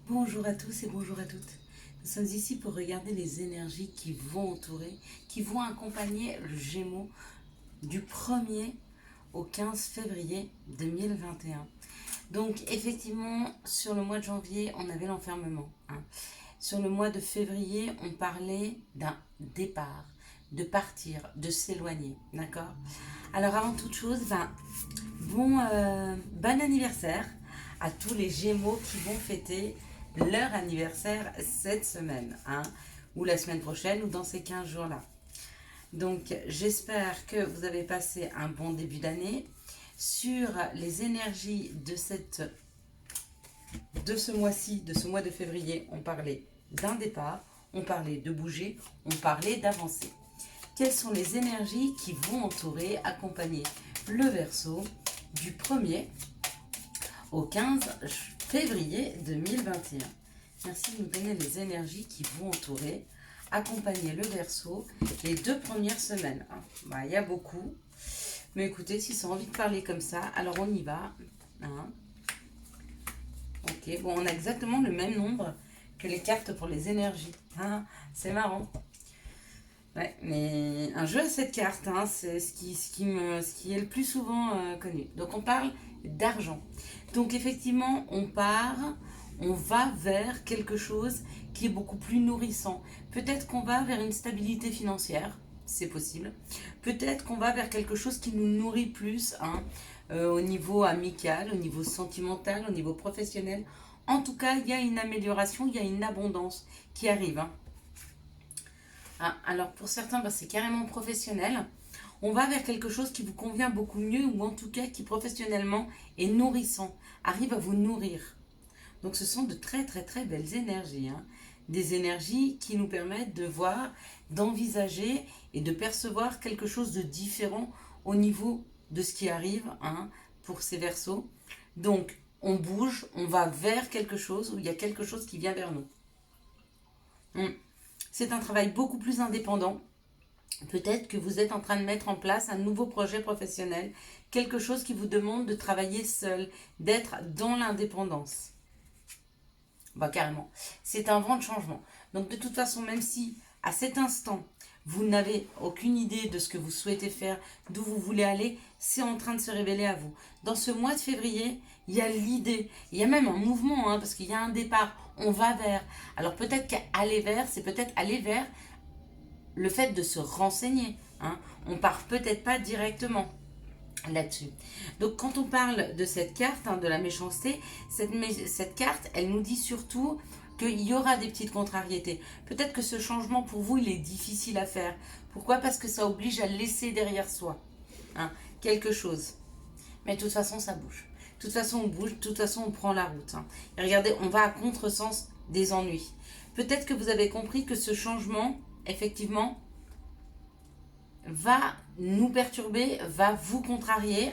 Bonjour à tous et bonjour à toutes. Nous sommes ici pour regarder les énergies qui vont entourer, qui vont accompagner le Gémeaux du 1er au 15 février 2021. Donc effectivement, sur le mois de janvier, on avait l'enfermement. Sur le mois de février, on parlait d'un départ, de partir, de s'éloigner. D'accord? Alors avant toute chose, bon anniversaire à tous les Gémeaux qui vont fêter leur anniversaire cette semaine, ou la semaine prochaine, ou dans ces 15 jours-là. Donc, j'espère que vous avez passé un bon début d'année. Sur les énergies de ce mois-ci, de ce mois de février, on parlait d'un départ, on parlait de bouger, on parlait d'avancer. Quelles sont les énergies qui vont entourer, accompagner le Verseau du 1er au 15 février 2021. Merci de nous donner les énergies qui vont entourer, accompagner le Verseau les 2 premières semaines. Il y a beaucoup, mais écoutez, si ça a envie de parler comme ça, alors on y va. Ok, bon, on a exactement le même nombre que les cartes pour les énergies. C'est marrant. Ouais, mais un jeu à 7 cartes, c'est ce qui est le plus souvent connu. Donc on parle d'argent. Donc effectivement, on va vers quelque chose qui est beaucoup plus nourrissant. Peut-être qu'on va vers une stabilité financière, c'est possible. Peut-être qu'on va vers quelque chose qui nous nourrit plus, au niveau amical, au niveau sentimental, au niveau professionnel. En tout cas, il y a une amélioration, il y a une abondance qui arrive. Alors pour certains, c'est carrément professionnel. On va vers quelque chose qui vous convient beaucoup mieux, ou en tout cas qui professionnellement est nourrissant, arrive à vous nourrir. Donc ce sont de très très très belles énergies. Des énergies qui nous permettent de voir, d'envisager et de percevoir quelque chose de différent au niveau de ce qui arrive pour ces Verseaux. Donc on bouge, on va vers quelque chose, où il y a quelque chose qui vient vers nous. C'est un travail beaucoup plus indépendant. Peut-être que vous êtes en train de mettre en place un nouveau projet professionnel, quelque chose qui vous demande de travailler seul, d'être dans l'indépendance. Carrément. C'est un vent de changement. Donc de toute façon, même si à cet instant, vous n'avez aucune idée de ce que vous souhaitez faire, d'où vous voulez aller, c'est en train de se révéler à vous. Dans ce mois de février, il y a l'idée, il y a même un mouvement, parce qu'il y a un départ, on va vers. Alors peut-être qu'aller vers, c'est peut-être aller vers le fait de se renseigner. On part peut-être pas directement là-dessus. Donc quand on parle de cette carte, de la méchanceté, cette carte, elle nous dit surtout qu'il y aura des petites contrariétés. Peut-être que ce changement pour vous, il est difficile à faire. Pourquoi? Parce que ça oblige à laisser derrière soi quelque chose. Mais de toute façon, ça bouge. De toute façon, on bouge. De toute façon, on prend la route. Et regardez, on va à contresens des ennuis. Peut-être que vous avez compris que ce changement, effectivement, va nous perturber, va vous contrarier,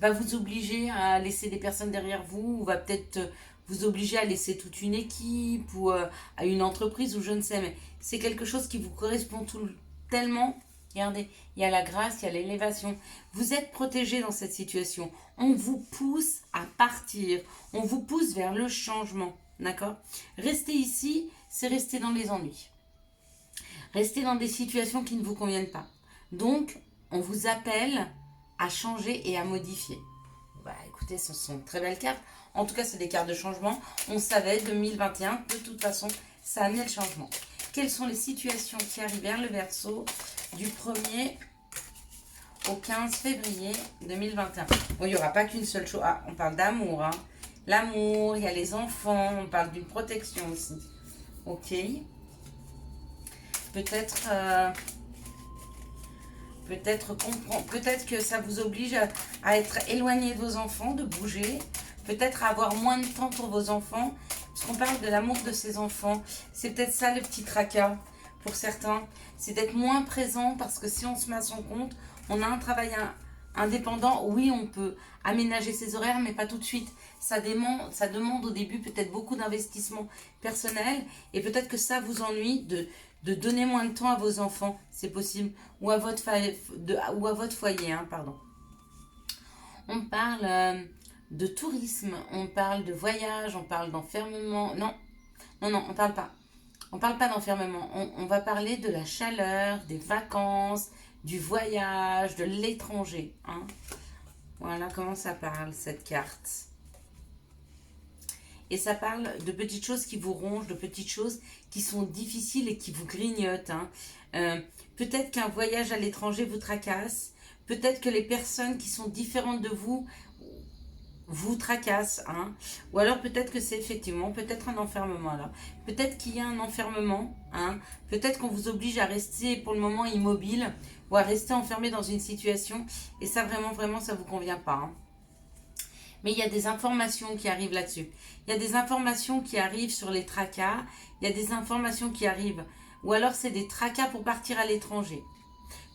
va vous obliger à laisser des personnes derrière vous, ou va peut-être vous obliger à laisser toute une équipe, ou à une entreprise, ou je ne sais, mais c'est quelque chose qui vous correspond tellement. Regardez, il y a la grâce, il y a l'élévation. Vous êtes protégé dans cette situation. On vous pousse à partir, on vous pousse vers le changement, d'accord? Rester ici, c'est rester dans les ennuis. Restez dans des situations qui ne vous conviennent pas. Donc, on vous appelle à changer et à modifier. Écoutez, ce sont de très belles cartes. En tout cas, c'est des cartes de changement. On savait, 2021, de toute façon, ça amenait le changement. Quelles sont les situations qui arrivent vers le Verseau du 1er au 15 février 2021? Bon, il n'y aura pas qu'une seule chose. On parle d'amour. L'amour, il y a les enfants, on parle d'une protection aussi. Ok. Peut-être que ça vous oblige à être éloigné de vos enfants, de bouger, peut-être à avoir moins de temps pour vos enfants, parce qu'on parle de l'amour de ses enfants. C'est peut-être ça le petit tracas pour certains, c'est d'être moins présent, parce que si on se met à son compte, on a un travail indépendant. Oui, on peut aménager ses horaires, mais pas tout de suite. Ça demande au début peut-être beaucoup d'investissement personnel, et peut-être que ça vous ennuie de donner moins de temps à vos enfants, c'est possible, ou à votre foyer, pardon. On parle de tourisme, on parle de voyage, on parle d'enfermement. Non, non, non, on parle pas. On parle pas d'enfermement. On va parler de la chaleur, des vacances, du voyage, de l'étranger. Hein. Voilà comment ça parle, cette carte. Et ça parle de petites choses qui vous rongent, de petites choses qui sont difficiles et qui vous grignotent. Hein. Peut-être qu'un voyage à l'étranger vous tracasse. Peut-être que les personnes qui sont différentes de vous tracassent. Hein. Ou alors peut-être que c'est effectivement peut-être un enfermement. Alors peut-être qu'il y a un enfermement. Hein. Peut-être qu'on vous oblige à rester pour le moment immobile ou à rester enfermé dans une situation. Et ça vraiment, vraiment, ça ne vous convient pas. Hein. Mais il y a des informations qui arrivent là-dessus. Il y a des informations qui arrivent sur les tracas. Il y a des informations qui arrivent. Ou alors c'est des tracas pour partir à l'étranger.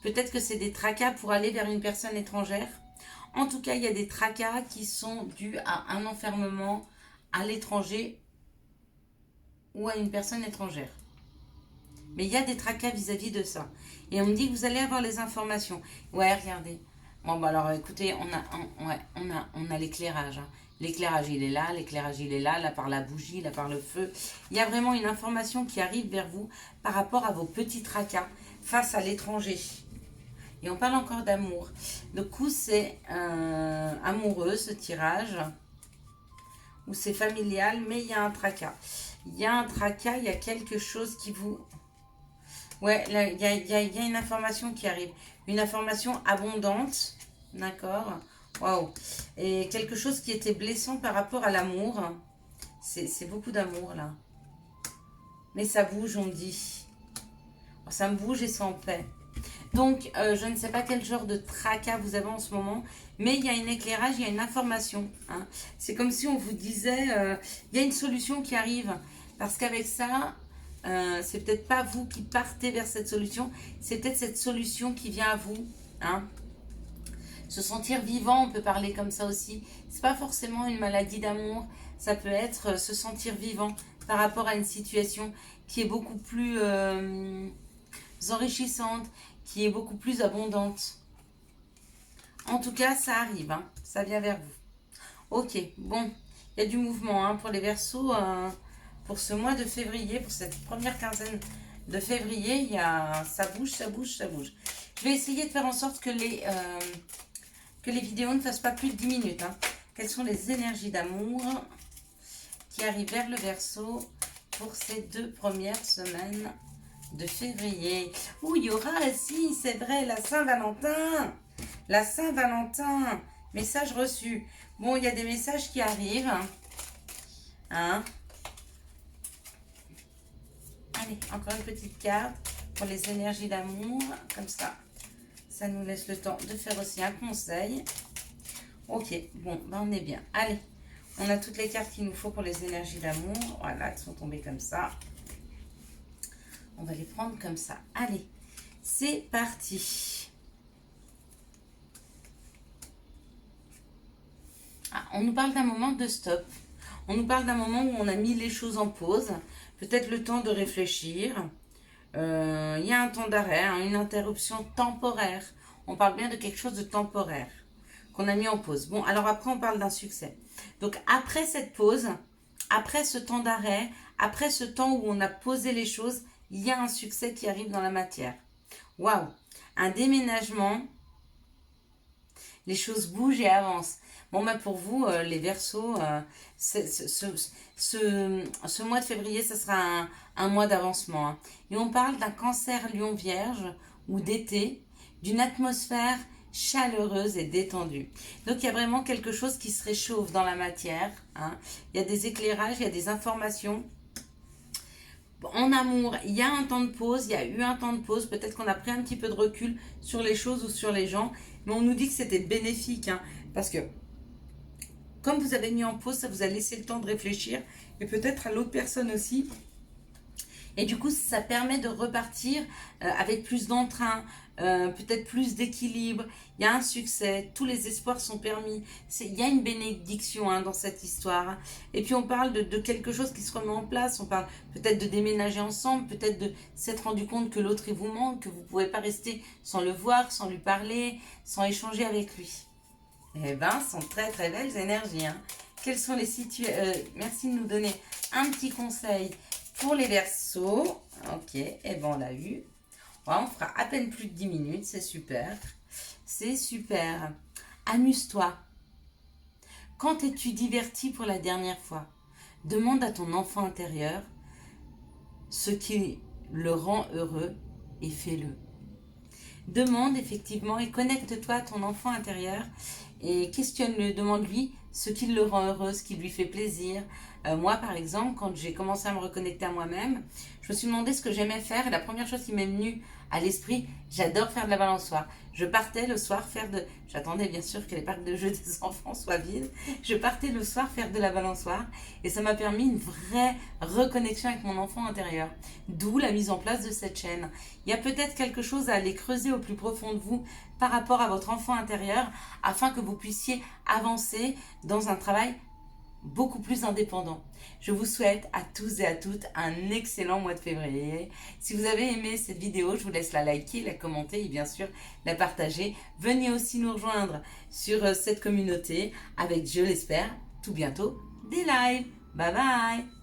Peut-être que c'est des tracas pour aller vers une personne étrangère. En tout cas, il y a des tracas qui sont dus à un enfermement à l'étranger ou à une personne étrangère. Mais il y a des tracas vis-à-vis de ça. Et on me dit que vous allez avoir les informations. Ouais, regardez. Bon, bah alors écoutez, on a l'éclairage. Hein. L'éclairage, il est là, là par la bougie, là par le feu. Il y a vraiment une information qui arrive vers vous par rapport à vos petits tracas face à l'étranger. Et on parle encore d'amour. Du coup, c'est amoureux, ce tirage. Ou c'est familial, mais il y a un tracas. Il y a un tracas, il y a quelque chose qui vous... Ouais, là, il y a une information qui arrive. Une information abondante. D'accord. Waouh. Et quelque chose qui était blessant par rapport à l'amour. C'est beaucoup d'amour, là. Mais ça bouge, on me dit. Ça me bouge et c'est en paix. Donc, je ne sais pas quel genre de tracas vous avez en ce moment, mais il y a un éclairage, il y a une information. Hein. C'est comme si on vous disait, il y a une solution qui arrive. Parce qu'avec ça, c'est peut-être pas vous qui partez vers cette solution, c'est peut-être cette solution qui vient à vous. Hein. Se sentir vivant, on peut parler comme ça aussi. C'est pas forcément une maladie d'amour, ça peut être se sentir vivant par rapport à une situation qui est beaucoup plus enrichissante, qui est beaucoup plus abondante. En tout cas, ça arrive, hein, ça vient vers vous. Ok, bon, il y a du mouvement hein, pour les Verseaux. Pour ce mois de février, pour cette première quinzaine de février, il y a, ça bouge, ça bouge, ça bouge. Je vais essayer de faire en sorte que les vidéos ne fassent pas plus de 10 minutes. Hein. Quelles sont les énergies d'amour qui arrivent vers le Verseau pour ces 2 premières semaines de février? Ouh, il y aura aussi, c'est vrai, la Saint-Valentin. La Saint-Valentin. Message reçu. Bon, il y a des messages qui arrivent. Hein? Allez, encore une petite carte pour les énergies d'amour. Comme ça, ça nous laisse le temps de faire aussi un conseil. Ok, bon, ben on est bien. Allez, on a toutes les cartes qu'il nous faut pour les énergies d'amour. Voilà, elles sont tombées comme ça. On va les prendre comme ça. Allez, c'est parti. Ah, on nous parle d'un moment de stop. On nous parle d'un moment où on a mis les choses en pause. Peut-être le temps de réfléchir. Il y a un temps d'arrêt, hein, une interruption temporaire. On parle bien de quelque chose de temporaire qu'on a mis en pause. Bon, alors après, on parle d'un succès. Donc, après cette pause, après ce temps d'arrêt, après ce temps où on a posé les choses, il y a un succès qui arrive dans la matière. Waouh! Un déménagement. Les choses bougent et avancent. Bon, bah pour vous, les Verseaux, ce mois de février, ce sera un mois d'avancement. Hein. Et on parle d'un cancer lion vierge ou d'été, d'une atmosphère chaleureuse et détendue. Donc, il y a vraiment quelque chose qui se réchauffe dans la matière. Hein. Il y a des éclairages, il y a des informations. En amour, il y a un temps de pause, il y a eu un temps de pause. Peut-être qu'on a pris un petit peu de recul sur les choses ou sur les gens. Mais on nous dit que c'était bénéfique. Hein, parce que comme vous avez mis en pause, ça vous a laissé le temps de réfléchir. Et peut-être à l'autre personne aussi. Et du coup, ça permet de repartir avec plus d'entrain, peut-être plus d'équilibre. Il y a un succès, tous les espoirs sont permis. Il y a une bénédiction hein, dans cette histoire. Hein. Et puis on parle de quelque chose qui se remet en place. On parle peut-être de déménager ensemble, peut-être de s'être rendu compte que l'autre il vous manque, que vous ne pouvez pas rester sans le voir, sans lui parler, sans échanger avec lui. Eh ben, ce sont très très belles énergies. Hein. Quelles sont les situations... merci de nous donner un petit conseil pour les Verseaux. Ok, et ben on l'a eu. Ouais, on fera à peine plus de 10 minutes, c'est super. C'est super. Amuse-toi. Quand t'es-tu diverti pour la dernière fois? Demande à ton enfant intérieur ce qui le rend heureux et fais-le. Demande effectivement et connecte-toi à ton enfant intérieur et questionne-le, demande-lui ce qui le rend heureux, ce qui lui fait plaisir. Moi, par exemple, quand j'ai commencé à me reconnecter à moi-même, je me suis demandé ce que j'aimais faire et la première chose qui m'est venue à l'esprit, j'adore faire de la balançoire. Je partais le soir faire de... J'attendais bien sûr que les parcs de jeux des enfants soient vides. Je partais le soir faire de la balançoire et ça m'a permis une vraie reconnexion avec mon enfant intérieur. D'où la mise en place de cette chaîne. Il y a peut-être quelque chose à aller creuser au plus profond de vous par rapport à votre enfant intérieur afin que vous puissiez avancer dans un travail beaucoup plus indépendant. Je vous souhaite à tous et à toutes un excellent mois de février. Si vous avez aimé cette vidéo, je vous laisse la liker, la commenter et bien sûr la partager. Venez aussi nous rejoindre sur cette communauté avec, je l'espère, tout bientôt des lives. Bye bye.